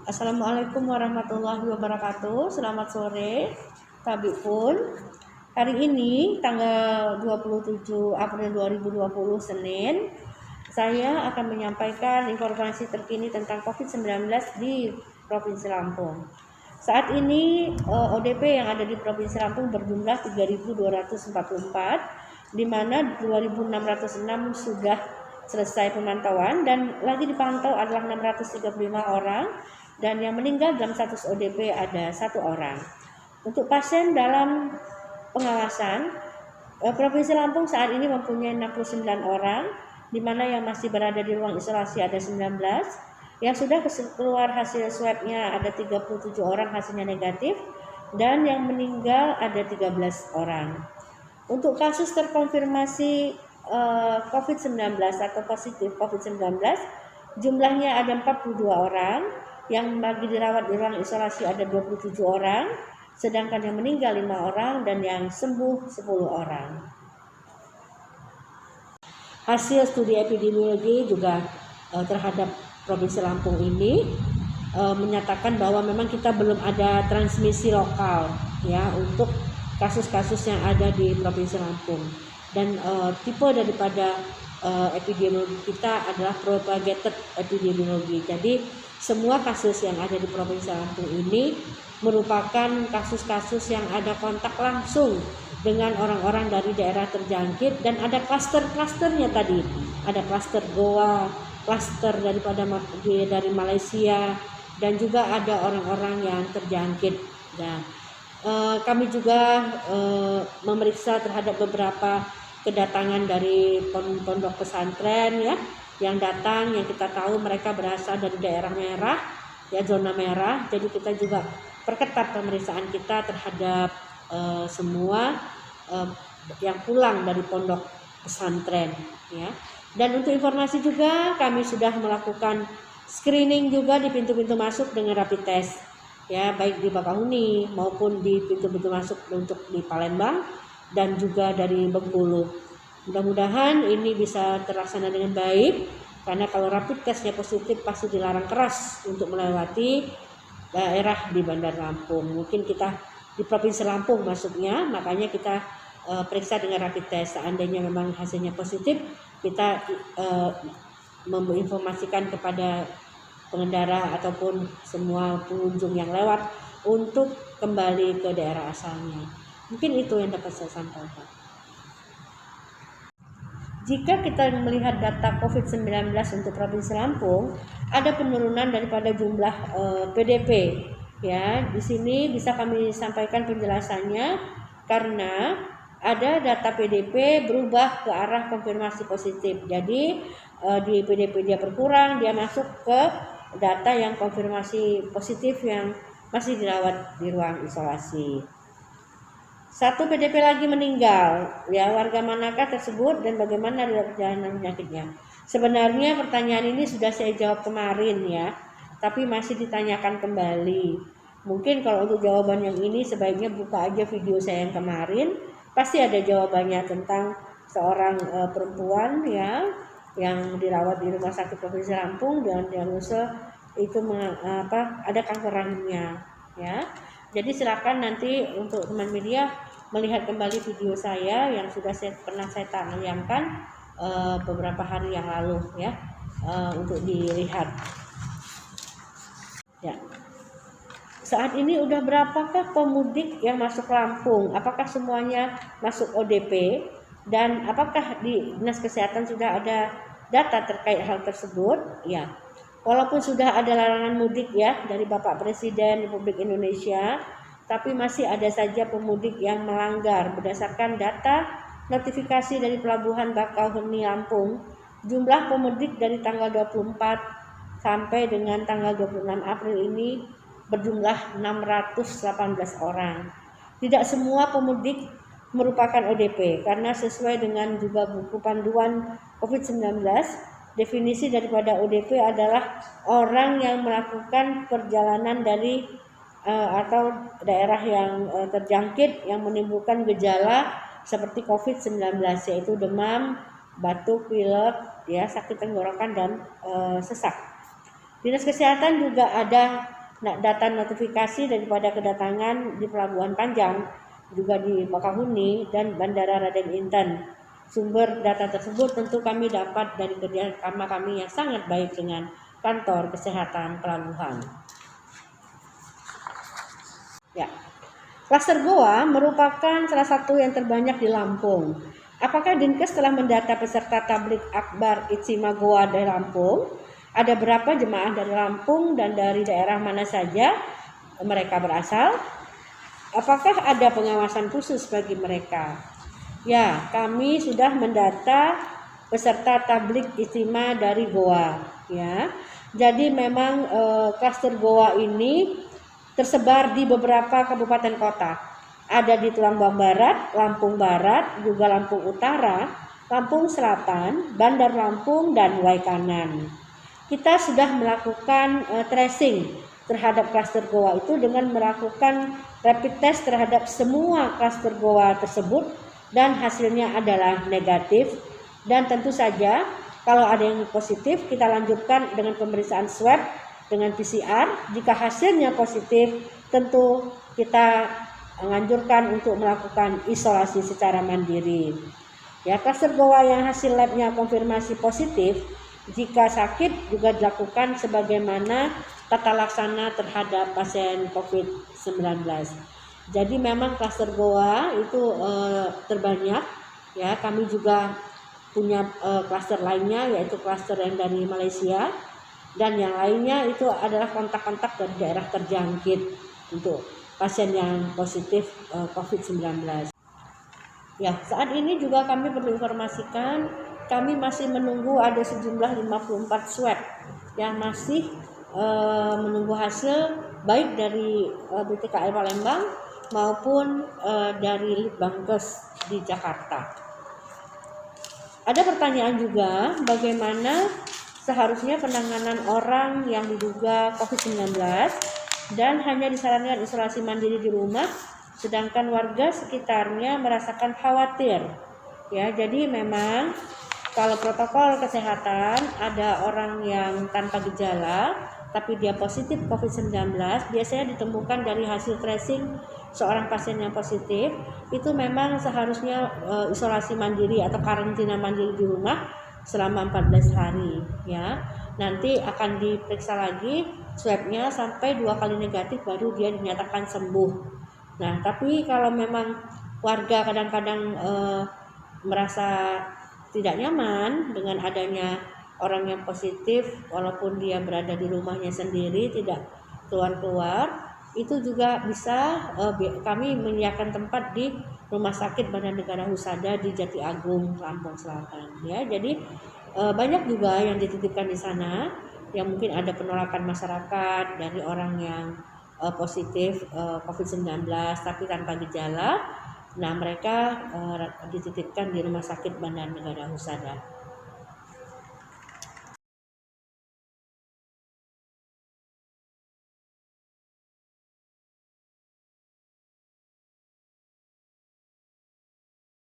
Assalamualaikum warahmatullahi wabarakatuh. Selamat sore, Tabipun. Hari ini tanggal 27 April 2020 Senin, saya akan menyampaikan informasi terkini tentang COVID-19 di Provinsi Lampung. Saat ini ODP yang ada di Provinsi Lampung berjumlah 3.244, di mana 2.606 sudah selesai pemantauan dan lagi dipantau adalah 635 orang, dan yang meninggal dalam status ODP ada 1 orang. Untuk pasien dalam pengawasan, Provinsi Lampung saat ini mempunyai 69 orang, di mana yang masih berada di ruang isolasi ada 19, yang sudah keluar hasil swabnya ada 37 orang hasilnya negatif, dan yang meninggal ada 13 orang. Untuk kasus terkonfirmasi COVID-19 atau positif COVID-19, jumlahnya ada 42 orang, yang lagi dirawat di ruang isolasi ada 27 orang, sedangkan yang meninggal 5 orang dan yang sembuh 10 orang. Hasil studi epidemiologi juga terhadap Provinsi Lampung ini menyatakan bahwa memang kita belum ada transmisi lokal ya untuk kasus-kasus yang ada di Provinsi Lampung, dan tipe daripada epidemiologi kita adalah propagated epidemiologi. Jadi semua kasus yang ada di Provinsi Lampung ini merupakan kasus-kasus yang ada kontak langsung dengan orang-orang dari daerah terjangkit, dan ada klaster-klasternya tadi. Ada klaster Goa, klaster dari Malaysia, dan juga ada orang-orang yang terjangkit. Nah, kami juga memeriksa terhadap beberapa kedatangan dari pondok pesantren ya, yang datang, yang kita tahu mereka berasal dari daerah merah ya, zona merah. Jadi kita juga perketat pemeriksaan kita terhadap semua yang pulang dari pondok pesantren ya. Dan untuk informasi juga, kami sudah melakukan screening juga di pintu-pintu masuk dengan rapid test ya, baik di Bakahuni maupun di pintu-pintu masuk untuk di Palembang dan juga dari Bengkulu. Mudah-mudahan ini bisa terlaksana dengan baik, karena kalau rapid testnya positif pasti dilarang keras untuk melewati daerah di Bandar Lampung. Mungkin kita di Provinsi Lampung masuknya, makanya kita periksa dengan rapid test. Seandainya memang hasilnya positif, kita menginformasikan kepada pengendara ataupun semua pengunjung yang lewat untuk kembali ke daerah asalnya. Mungkin itu yang dapat saya sampaikan. Jika kita melihat data COVID-19 untuk Provinsi Lampung, ada penurunan daripada jumlah PDP ya. Di sini bisa kami sampaikan penjelasannya, karena ada data PDP berubah ke arah konfirmasi positif. Jadi di PDP dia berkurang, dia masuk ke data yang konfirmasi positif yang masih dirawat di ruang isolasi. 1 PDP lagi meninggal ya, warga manakah tersebut dan bagaimana perjalanan penyakitnya? Sebenarnya pertanyaan ini sudah saya jawab kemarin ya, tapi masih ditanyakan kembali. Mungkin kalau untuk jawaban yang ini sebaiknya buka aja video saya yang kemarin, pasti ada jawabannya tentang seorang perempuan ya yang dirawat di Rumah Sakit Provinsi Lampung dan diagnosa itu ada kanker rahimnya ya. Jadi silakan nanti untuk teman media melihat kembali video saya yang pernah saya tayangkan beberapa hari yang lalu ya, untuk dilihat. Ya. Saat ini udah berapakah pemudik yang masuk Lampung? Apakah semuanya masuk ODP? Dan apakah di Dinas Kesehatan sudah ada data terkait hal tersebut? Ya. Walaupun sudah ada larangan mudik ya dari Bapak Presiden Republik Indonesia, tapi masih ada saja pemudik yang melanggar. Berdasarkan data notifikasi dari Pelabuhan Bakauheni Lampung, jumlah pemudik dari tanggal 24 sampai dengan tanggal 26 April ini berjumlah 618 orang. Tidak semua pemudik merupakan ODP, karena sesuai dengan juga buku panduan COVID-19, definisi daripada ODP adalah orang yang melakukan perjalanan dari atau daerah yang terjangkit yang menimbulkan gejala seperti COVID-19, yaitu demam, batuk, pilek, ya, sakit tenggorokan dan sesak. Dinas Kesehatan juga ada data notifikasi daripada kedatangan di Pelabuhan Panjang, juga di Bakahuni dan Bandara Raden Inten. Sumber data tersebut tentu kami dapat dari kerjasama kami yang sangat baik dengan Kantor Kesehatan Pelabuhan. Ya, klaster Goa merupakan salah satu yang terbanyak di Lampung. Apakah Dinkes telah mendata peserta tablik akbar Ijtima Goa dari Lampung? Ada berapa jemaah dari Lampung dan dari daerah mana saja mereka berasal? Apakah ada pengawasan khusus bagi mereka? Ya, kami sudah mendata peserta tablik Ijtima dari Goa. Ya, jadi memang klaster Goa ini tersebar di beberapa kabupaten kota. Ada di Tulungagung Barat, Lampung Barat, juga Lampung Utara, Lampung Selatan, Bandar Lampung, dan Waikanan. Kita sudah melakukan tracing terhadap klaster Goa itu dengan melakukan rapid test terhadap semua klaster Goa tersebut dan hasilnya adalah negatif. Dan tentu saja kalau ada yang positif kita lanjutkan dengan pemeriksaan swab dengan PCR. Jika hasilnya positif tentu kita menganjurkan untuk melakukan isolasi secara mandiri. Ya, klaster Goa yang hasil labnya konfirmasi positif, jika sakit juga dilakukan sebagaimana tata laksana terhadap pasien COVID-19. Jadi memang klaster Goa itu terbanyak. Ya, kami juga punya klaster lainnya yaitu klaster yang dari Malaysia, dan yang lainnya itu adalah kontak-kontak dari daerah terjangkit untuk pasien yang positif COVID-19. Ya, saat ini juga kami perlu informasikan kami masih menunggu ada sejumlah 54 swab yang masih menunggu hasil baik dari BTKL Palembang maupun dari Litbangkes di Jakarta. Ada pertanyaan juga bagaimana seharusnya penanganan orang yang diduga COVID-19 dan hanya disarankan isolasi mandiri di rumah, sedangkan warga sekitarnya merasakan khawatir. Ya, jadi memang kalau protokol kesehatan ada orang yang tanpa gejala tapi dia positif COVID-19, biasanya ditemukan dari hasil tracing seorang pasien yang positif, itu memang seharusnya isolasi mandiri atau karantina mandiri di rumah selama 14 hari. Ya, nanti akan diperiksa lagi swabnya sampai 2 kali negatif baru dia dinyatakan sembuh. Nah, tapi kalau memang warga kadang-kadang merasa tidak nyaman dengan adanya orang yang positif walaupun dia berada di rumahnya sendiri tidak keluar-keluar, itu juga bisa kami menyediakan tempat di Rumah Sakit Bandar Negara Husada di Jati Agung, Lampung Selatan. Ya, jadi banyak juga yang dititipkan di sana yang mungkin ada penolakan masyarakat dari orang yang positif COVID-19 tapi tanpa gejala. Nah, mereka dititipkan di Rumah Sakit Bandar Negara Husada.